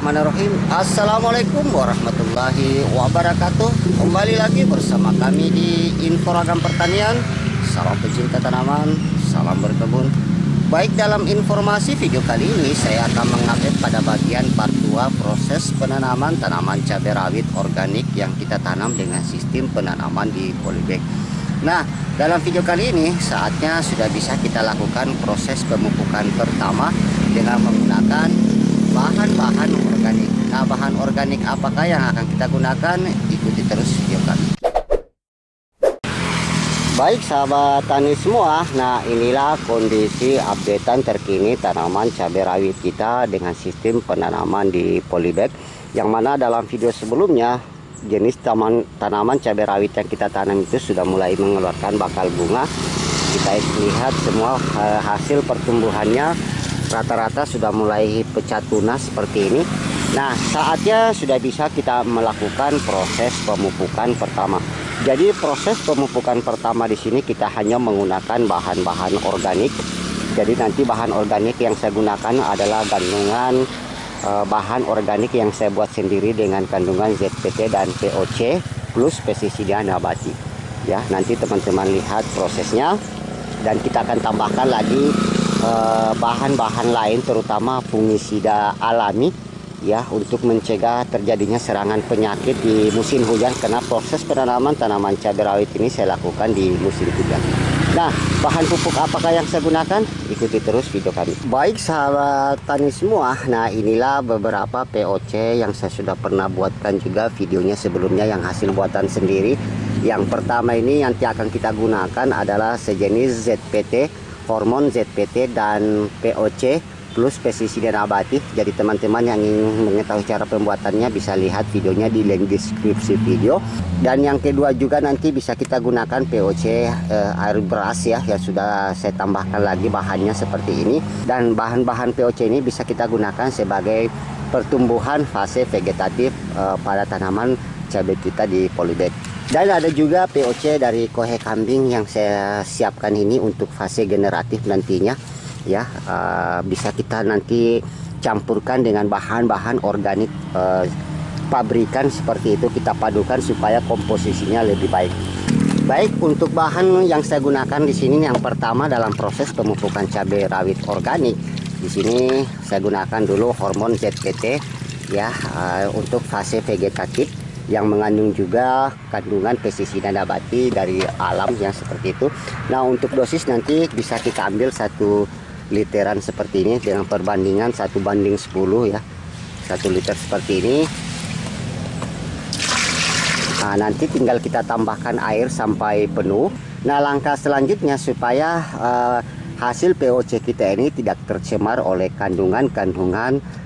Bismillahirrahmanirrahim. Assalamualaikum warahmatullahi wabarakatuh. Kembali lagi bersama kami di Inforagam Pertanian. Salam pecinta tanaman, salam berkebun. Baik, dalam informasi video kali ini saya akan mengupdate pada bagian part 2 proses penanaman tanaman cabai rawit organik yang kita tanam dengan sistem penanaman di polybag. Nah, dalam video kali ini saatnya sudah bisa kita lakukan proses pemupukan pertama dengan menggunakan bahan-bahan organik. Nah, bahan organik apakah yang akan kita gunakan? Ikuti terus video kami. Baik sahabat tani semua, nah inilah kondisi updatean terkini tanaman cabai rawit kita dengan sistem penanaman di polybag, yang mana dalam video sebelumnya jenis tanaman cabai rawit yang kita tanam itu sudah mulai mengeluarkan bakal bunga. Kita lihat semua hasil pertumbuhannya rata-rata sudah mulai pecah tunas seperti ini. Nah, saatnya sudah bisa kita melakukan proses pemupukan pertama. Jadi proses pemupukan pertama di sini kita hanya menggunakan bahan-bahan organik. Jadi nanti bahan organik yang saya gunakan adalah kandungan bahan organik yang saya buat sendiri dengan kandungan ZPT dan POC plus pestisida nabati. Ya, nanti teman-teman lihat prosesnya, dan kita akan tambahkan lagi bahan-bahan lain terutama fungisida alami ya, untuk mencegah terjadinya serangan penyakit di musim hujan, karena proses penanaman tanaman cabai rawit ini saya lakukan di musim hujan. Nah, bahan pupuk apakah yang saya gunakan? Ikuti terus video kami. Baik sahabat tani semua, nah inilah beberapa POC yang saya sudah pernah buatkan juga videonya sebelumnya yang hasil buatan sendiri. Yang pertama ini nanti akan kita gunakan adalah sejenis ZPT, hormon ZPT dan POC plus pestisida nabati. Jadi teman-teman yang ingin mengetahui cara pembuatannya bisa lihat videonya di link deskripsi video. Dan yang kedua juga nanti bisa kita gunakan POC air beras ya, yang sudah saya tambahkan lagi bahannya seperti ini. Dan bahan-bahan POC ini bisa kita gunakan sebagai pertumbuhan fase vegetatif pada tanaman cabai kita di polybag. Dan ada juga POC dari kohe kambing yang saya siapkan ini untuk fase generatif nantinya ya. Bisa kita nanti campurkan dengan bahan-bahan organik pabrikan seperti itu, kita padukan supaya komposisinya lebih baik. Baik, untuk bahan yang saya gunakan di sini yang pertama dalam proses pemupukan cabai rawit organik, di sini saya gunakan dulu hormon ZPT ya, untuk fase vegetatif yang mengandung juga kandungan pestisida nabati dari alam yang seperti itu. Nah, untuk dosis nanti bisa kita ambil 1 literan seperti ini dengan perbandingan 1:10 ya, 1 liter seperti ini. Nah, nanti tinggal kita tambahkan air sampai penuh. Nah, langkah selanjutnya supaya hasil POC kita ini tidak tercemar oleh kandungan-kandungan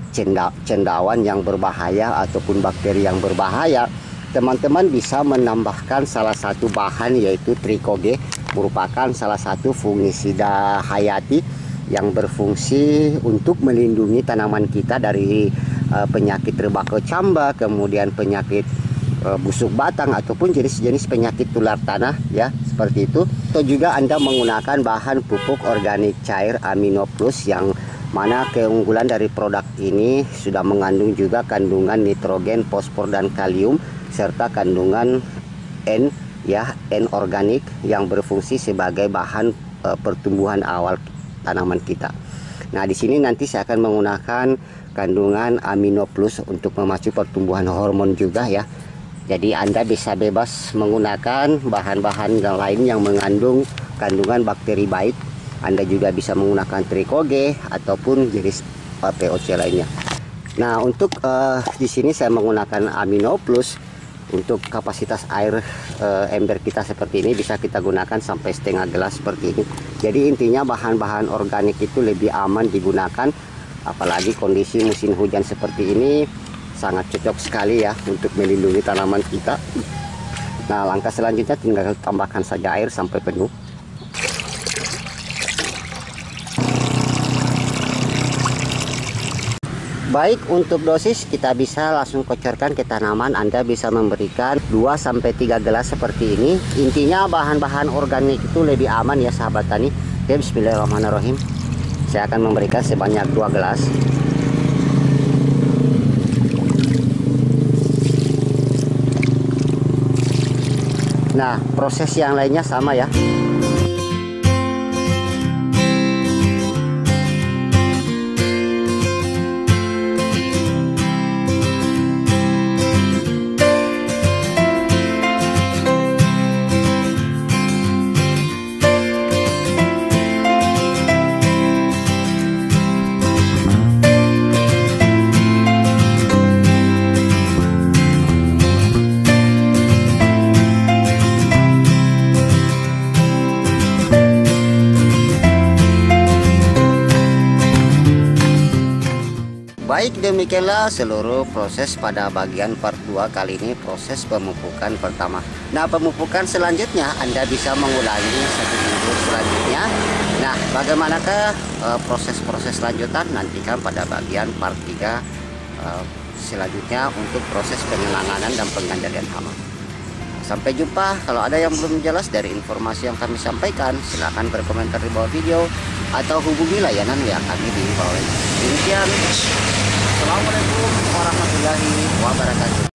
cendawan yang berbahaya ataupun bakteri yang berbahaya, teman-teman bisa menambahkan salah satu bahan yaitu Tricoge, merupakan salah satu fungisida hayati yang berfungsi untuk melindungi tanaman kita dari penyakit rebako camba, kemudian penyakit busuk batang ataupun jenis-jenis penyakit tular tanah ya, seperti itu. Atau juga Anda menggunakan bahan pupuk organik cair Amino Plus, yang mana keunggulan dari produk ini sudah mengandung juga kandungan nitrogen, fosfor dan kalium serta kandungan N ya, N organik yang berfungsi sebagai bahan pertumbuhan awal tanaman kita. Nah, di sini nanti saya akan menggunakan kandungan Amino Plus untuk memacu pertumbuhan hormon juga ya. Jadi Anda bisa bebas menggunakan bahan-bahan yang lain yang mengandung kandungan bakteri baik. Anda juga bisa menggunakan Tricoge ataupun jenis POC lainnya. Nah, untuk di sini saya menggunakan Amino Plus. Untuk kapasitas air ember kita seperti ini bisa kita gunakan sampai setengah gelas seperti ini. Jadi intinya bahan-bahan organik itu lebih aman digunakan, apalagi kondisi musim hujan seperti ini sangat cocok sekali ya untuk melindungi tanaman kita. Nah, langkah selanjutnya tinggal tambahkan saja air sampai penuh. Baik, untuk dosis kita bisa langsung kocorkan ke tanaman. Anda bisa memberikan 2-3 gelas seperti ini. Intinya bahan-bahan organik itu lebih aman ya sahabat tani. Oke, bismillahirrahmanirrahim. Saya akan memberikan sebanyak 2 gelas. Nah, proses yang lainnya sama ya. Baik, demikianlah seluruh proses pada bagian part 2 kali ini, proses pemupukan pertama. Nah, pemupukan selanjutnya Anda bisa mengulangi 1 minggu selanjutnya. Nah, bagaimanakah proses-proses lanjutan, nantikan pada bagian part 3 selanjutnya untuk proses penanganan dan pengendalian hama. Sampai jumpa. Kalau ada yang belum jelas dari informasi yang kami sampaikan, silahkan berkomentar di bawah video atau hubungi layanan WA kami di bawah. Demikian, Assalamualaikum warahmatullahi wabarakatuh.